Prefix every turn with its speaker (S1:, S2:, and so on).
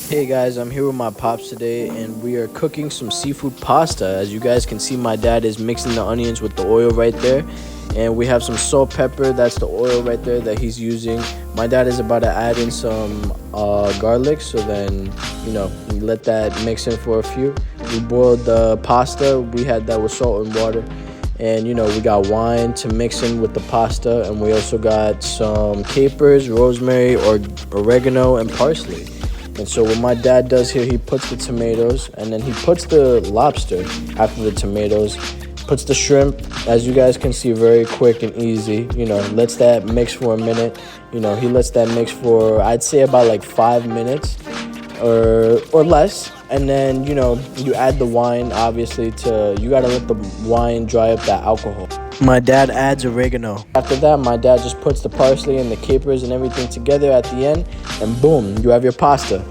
S1: Hey guys, I'm here with my pops today and we are cooking some seafood pasta. As you guys can see, my dad is mixing the onions with the oil right there. And we have some salt, pepper, that's the oil right there that he's using. My dad is about to add in some garlic, so then, we let that mix in for a few. We boiled the pasta, we had that with salt and water. And we got wine to mix in with the pasta, and we also got some capers, rosemary, or oregano, and parsley. And so what my dad does here, he puts the tomatoes and then he puts the lobster after the tomatoes, puts the shrimp, as you guys can see, very quick and easy, lets that mix for a minute. He lets that mix for, I'd say, about like 5 minutes or less. And then, you add the wine, obviously, you gotta let the wine dry up that alcohol. My dad adds oregano. After that, my dad just puts the parsley and the capers and everything together at the end, and boom, you have your pasta.